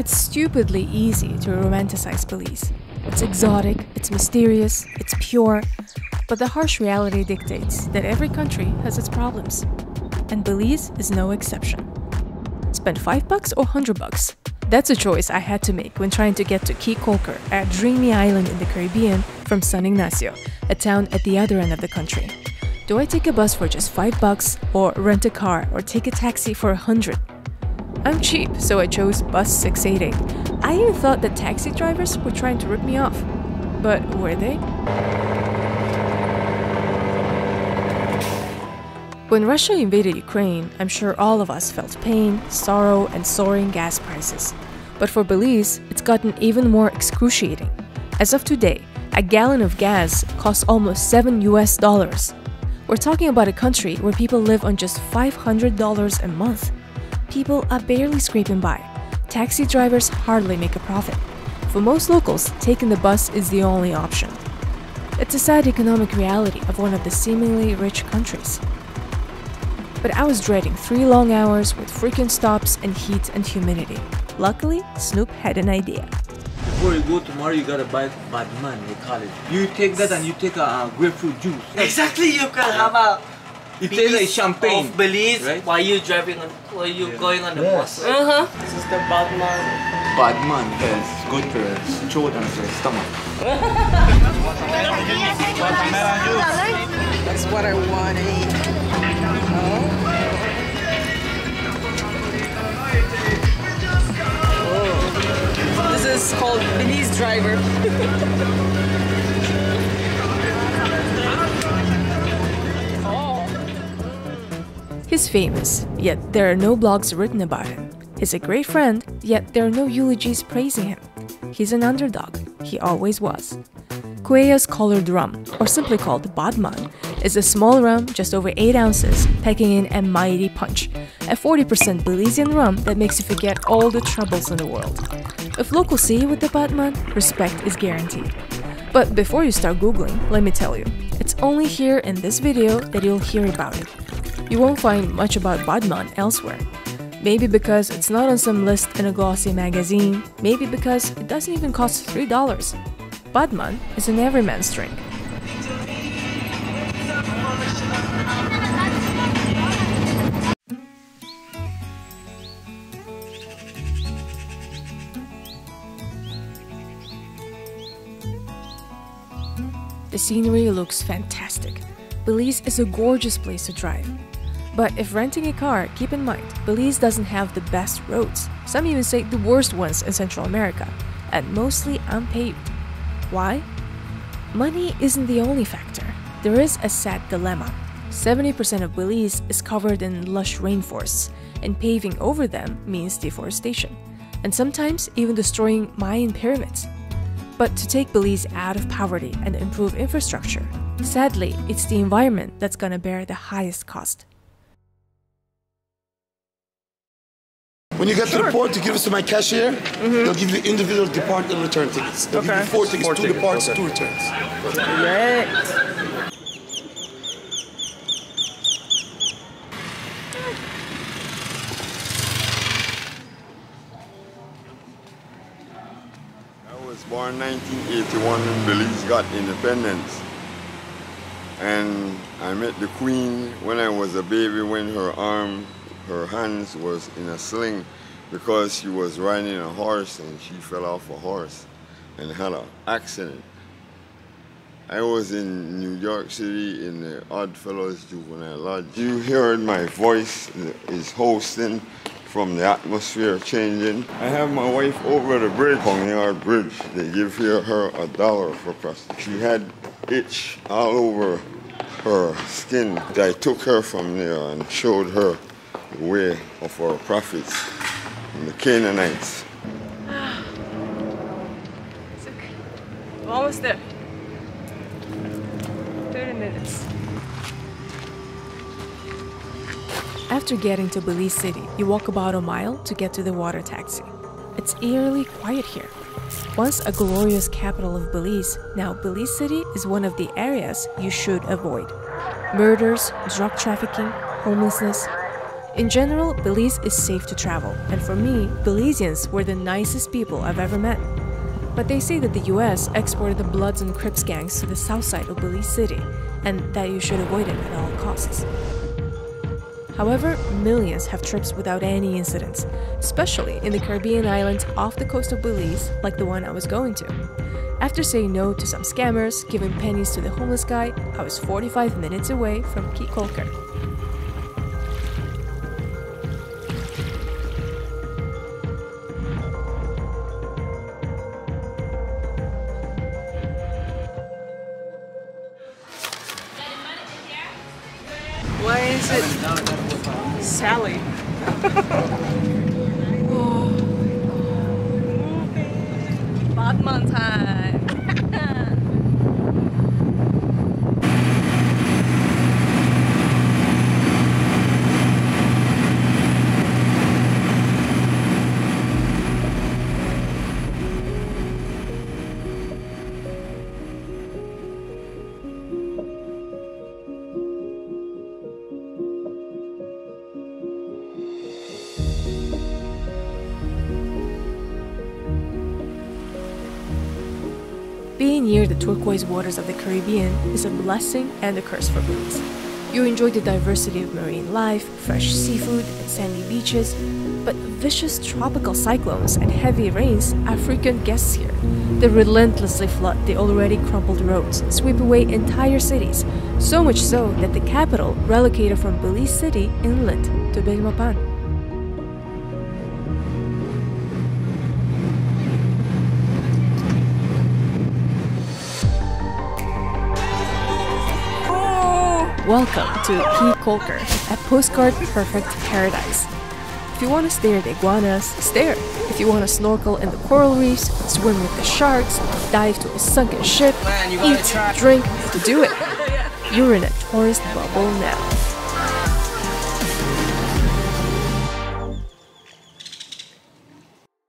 It's stupidly easy to romanticize Belize. It's exotic, it's mysterious, it's pure, but the harsh reality dictates that every country has its problems. And Belize is no exception. Spend $5 or $100? That's a choice I had to make when trying to get to Cayecaulker, a dreamy island in the Caribbean, from San Ignacio, a town at the other end of the country. Do I take a bus for just $5 or rent a car or take a taxi for $100? I'm cheap, so I chose bus 688. I even thought that taxi drivers were trying to rip me off. But were they? When Russia invaded Ukraine, I'm sure all of us felt pain, sorrow, and soaring gas prices. But for Belize, it's gotten even more excruciating. As of today, a gallon of gas costs almost $7 US. We're talking about a country where people live on just $500 a month. People are barely scraping by. Taxi drivers hardly make a profit. For most locals, taking the bus is the only option. It's a sad economic reality of one of the seemingly rich countries. But I was dreading 3 long hours with frequent stops and heat and humidity. Luckily, Snoop had an idea. Before you go tomorrow, you gotta buy Badman, they call it. You take that and you take a grapefruit juice. Exactly, you can have a it tastes like champagne of Belize, right? While you going on the bus. Right? This is the Badman. Badman is good for your throat and for your stomach. That's what I want to eat. Oh. This is called Belize driver. He's famous, yet there are no blogs written about him. He's a great friend, yet there are no eulogies praising him. He's an underdog. He always was. Kueya's colored rum, or simply called Badman, is a small rum just over 8 ounces, packing in a mighty punch. A 40% Belizean rum that makes you forget all the troubles in the world. If locals see you with the Badman, respect is guaranteed. But before you start Googling, let me tell you, it's only here in this video that you'll hear about it. You won't find much about Badman elsewhere. Maybe because it's not on some list in a glossy magazine, maybe because it doesn't even cost $3. Badman is an everyman's drink. The scenery looks fantastic. Belize is a gorgeous place to drive. But if renting a car, keep in mind, Belize doesn't have the best roads. Some even say the worst ones in Central America, and mostly unpaved. Why? Money isn't the only factor. There is a sad dilemma. 70% of Belize is covered in lush rainforests, and paving over them means deforestation, and sometimes even destroying Mayan pyramids. But to take Belize out of poverty and improve infrastructure, sadly, it's the environment that's gonna bear the highest cost. When you get to the port, you give it to my cashier. They'll give you individual depart and return tickets. They'll give you 4 tickets, 2 departs, 2 returns. Great. I was born 1981 when Belize got independence. And I met the Queen when I was a baby, when her hands was in a sling because she was riding a horse and she fell off a horse and had an accident. I was in New York City in the Oddfellows Juvenile Lodge. You heard my voice is hosting from the atmosphere changing. I have my wife over the bridge, Pongyard Bridge. They give her $1 for prostitution. She had itch all over her skin. I took her from there and showed her the way of our prophets and the Canaanites. It's okay. I'm almost there. 30 minutes. After getting to Belize City, you walk about a mile to get to the water taxi. It's eerily quiet here. Once a glorious capital of Belize, now Belize City is one of the areas you should avoid. Murders, drug trafficking, homelessness. In general, Belize is safe to travel, and for me, Belizeans were the nicest people I've ever met. But they say that the US exported the Bloods and Crips gangs to the south side of Belize City, and that you should avoid it at all costs. However, millions have trips without any incidents, especially in the Caribbean islands off the coast of Belize, like the one I was going to. After saying no to some scammers, giving pennies to the homeless guy, I was 45 minutes away from Cayecaulker. Why is it Sally? Badman time! Being near the turquoise waters of the Caribbean is a blessing and a curse for Belize. You enjoy the diversity of marine life, fresh seafood, and sandy beaches, but vicious tropical cyclones and heavy rains are frequent guests here. They relentlessly flood the already crumpled roads, sweep away entire cities, so much so that the capital relocated from Belize City inland to Badman. Welcome to Cayecaulker, a postcard-perfect paradise. If you want to stare at the iguanas, stare. If you want to snorkel in the coral reefs, swim with the sharks, dive to a sunken ship, eat, drink, do it. You're in a tourist bubble now.